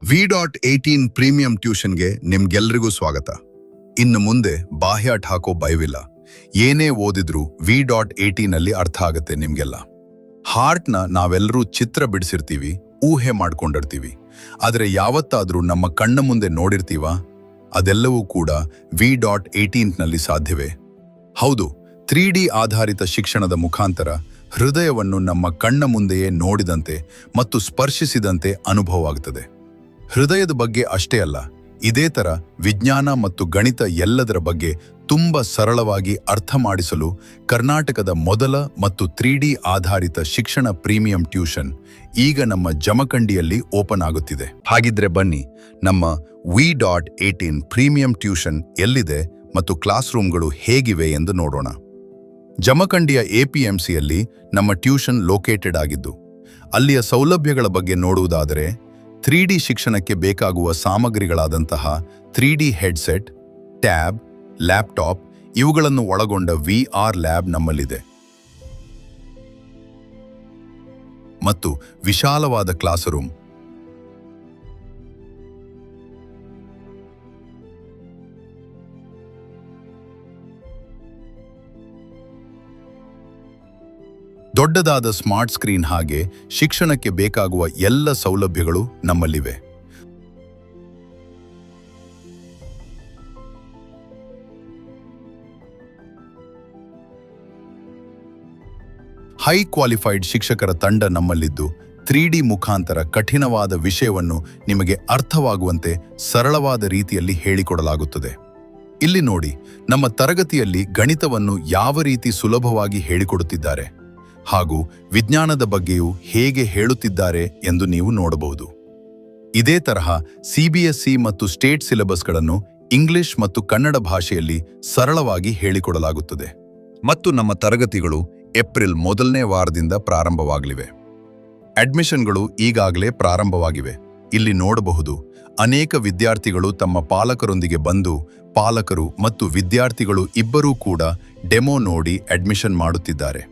V.18 premium ಟ್ಯೂಷನ್ಗೆ ನಿಮ್ಗೆಲ್ರಿಗೂ ಸ್ವಾಗತ. ಇನ್ನು ಮುಂದೆ ಬಾಹ್ಯಾಟ್ ಹಾಕೋ ಭಯವಿಲ್ಲ. ಏನೇ ಓದಿದ್ರೂ V.18ನಲ್ಲಿ ಅರ್ಥ ಆಗತ್ತೆ ನಿಮ್ಗೆಲ್ಲ. ಹಾರ್ಟ್ನ ನಾವೆಲ್ಲರೂ ಚಿತ್ರ ಬಿಡಿಸಿರ್ತೀವಿ, ಊಹೆ ಮಾಡ್ಕೊಂಡಿರ್ತೀವಿ. ಆದರೆ ಯಾವತ್ತಾದ್ರೂ ನಮ್ಮ ಕಣ್ಣ ಮುಂದೆ ನೋಡಿರ್ತೀವಾ? ಅದೆಲ್ಲವೂ ಕೂಡ V.18ನಲ್ಲಿ ಸಾಧ್ಯವೇ? ಹೌದು, 3D ಆಧಾರಿತ ಶಿಕ್ಷಣದ ಮುಖಾಂತರ ಹೃದಯವನ್ನು ನಮ್ಮ ಕಣ್ಣ ಮುಂದೆಯೇ ನೋಡಿದಂತೆ ಮತ್ತು ಸ್ಪರ್ಶಿಸಿದಂತೆ ಅನುಭವವಾಗುತ್ತದೆ. ಹೃದಯದ ಬಗ್ಗೆ ಅಷ್ಟೇ ಅಲ್ಲ, ಇದೇ ತರ ವಿಜ್ಞಾನ ಮತ್ತು ಗಣಿತ ಎಲ್ಲದರ ಬಗ್ಗೆ ತುಂಬ ಸರಳವಾಗಿ ಅರ್ಥ ಮಾಡಿಸಲು ಕರ್ನಾಟಕದ ಮೊದಲ ಮತ್ತು 3D ಆಧಾರಿತ ಶಿಕ್ಷಣ ಪ್ರೀಮಿಯಂ ಟ್ಯೂಷನ್ ಈಗ ನಮ್ಮ ಜಮಖಂಡಿಯಲ್ಲಿ ಓಪನ್ ಆಗುತ್ತಿದೆ. ಹಾಗಿದ್ರೆ ಬನ್ನಿ, ನಮ್ಮ V.18 ಪ್ರೀಮಿಯಂ ಟ್ಯೂಷನ್ ಎಲ್ಲಿದೆ ಮತ್ತು ಕ್ಲಾಸ್ ರೂಮ್ಗಳು ಹೇಗಿವೆ ಎಂದು ನೋಡೋಣ. ಜಮಖಂಡಿಯ APMCಯಲ್ಲಿ ನಮ್ಮ ಟ್ಯೂಷನ್ ಲೊಕೇಟೆಡ್ ಆಗಿದ್ದು, ಅಲ್ಲಿಯ ಸೌಲಭ್ಯಗಳ ಬಗ್ಗೆ ನೋಡುವುದಾದರೆ 3D ಶಿಕ್ಷಣಕ್ಕೆ ಬೇಕಾಗುವ ಸಾಮಗ್ರಿಗಳಾದಂತಹ 3D ಹೆಡ್ಸೆಟ್, ಟ್ಯಾಬ್, ಲ್ಯಾಪ್ಟಾಪ್ ಇವುಗಳನ್ನು ಒಳಗೊಂಡ VR ಲ್ಯಾಬ್ ನಮ್ಮಲ್ಲಿದೆ ಮತ್ತು ವಿಶಾಲವಾದ ಕ್ಲಾಸ್ ರೂಮ್. ದೊಡ್ಡದಾದ ಸ್ಮಾರ್ಟ್ ಸ್ಕ್ರೀನ್ ಹಾಗೆ ಶಿಕ್ಷಣಕ್ಕೆ ಬೇಕಾಗುವ ಎಲ್ಲ ಸೌಲಭ್ಯಗಳು ನಮ್ಮಲ್ಲಿವೆ. ಹೈ ಕ್ವಾಲಿಫೈಡ್ ಶಿಕ್ಷಕರ ತಂಡ ನಮ್ಮಲ್ಲಿದ್ದು 3D ಮುಖಾಂತರ ಕಠಿಣವಾದ ವಿಷಯವನ್ನು ನಿಮಗೆ ಅರ್ಥವಾಗುವಂತೆ ಸರಳವಾದ ರೀತಿಯಲ್ಲಿ ಹೇಳಿಕೊಡಲಾಗುತ್ತದೆ. ಇಲ್ಲಿ ನೋಡಿ, ನಮ್ಮ ತರಗತಿಯಲ್ಲಿ ಗಣಿತವನ್ನು ಯಾವ ರೀತಿ ಸುಲಭವಾಗಿ ಹೇಳಿಕೊಡುತ್ತಿದ್ದಾರೆ ಹಾಗೂ ವಿಜ್ಞಾನದ ಬಗ್ಗೆಯೂ ಹೇಗೆ ಹೇಳುತ್ತಿದ್ದಾರೆ ಎಂದು ನೀವು ನೋಡಬಹುದು. ಇದೇ ತರಹ CBSE ಮತ್ತು ಸ್ಟೇಟ್ ಸಿಲೆಬಸ್ಗಳನ್ನು ಇಂಗ್ಲಿಷ್ ಮತ್ತು ಕನ್ನಡ ಭಾಷೆಯಲ್ಲಿ ಸರಳವಾಗಿ ಹೇಳಿಕೊಡಲಾಗುತ್ತದೆ. ಮತ್ತು ನಮ್ಮ ತರಗತಿಗಳು ಏಪ್ರಿಲ್ 1ನೇ ವಾರದಿಂದ ಪ್ರಾರಂಭವಾಗಲಿವೆ. ಅಡ್ಮಿಷನ್ಗಳು ಈಗಾಗಲೇ ಪ್ರಾರಂಭವಾಗಿವೆ. ಇಲ್ಲಿ ನೋಡಬಹುದು, ಅನೇಕ ವಿದ್ಯಾರ್ಥಿಗಳು ತಮ್ಮ ಪಾಲಕರೊಂದಿಗೆ ಬಂದು ಪಾಲಕರು ಮತ್ತು ವಿದ್ಯಾರ್ಥಿಗಳು ಇಬ್ಬರೂ ಕೂಡ ಡೆಮೋ ನೋಡಿ ಅಡ್ಮಿಷನ್ ಮಾಡುತ್ತಿದ್ದಾರೆ.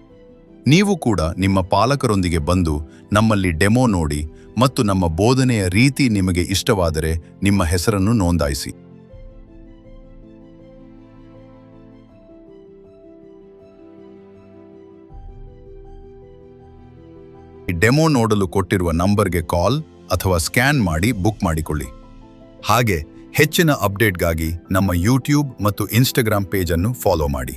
ನೀವು ಕೂಡ ನಿಮ್ಮ ಪಾಲಕರೊಂದಿಗೆ ಬಂದು ನಮ್ಮಲ್ಲಿ ಡೆಮೋ ನೋಡಿ ಮತ್ತು ನಮ್ಮ ಬೋಧನೆಯ ರೀತಿ ನಿಮಗೆ ಇಷ್ಟವಾದರೆ ನಿಮ್ಮ ಹೆಸರನ್ನು ನೋಂದಾಯಿಸಿ. ಡೆಮೋ ನೋಡಲು ಕೊಟ್ಟಿರುವ ನಂಬರ್ಗೆ ಕಾಲ್ ಅಥವಾ ಸ್ಕ್ಯಾನ್ ಮಾಡಿ ಬುಕ್ ಮಾಡಿಕೊಳ್ಳಿ. ಹಾಗೆ ಹೆಚ್ಚಿನ ಅಪ್ಡೇಟ್ಗಾಗಿ ನಮ್ಮ ಯೂಟ್ಯೂಬ್ ಮತ್ತು ಇನ್ಸ್ಟಾಗ್ರಾಮ್ ಪೇಜ್ ಅನ್ನು ಫಾಲೋ ಮಾಡಿ.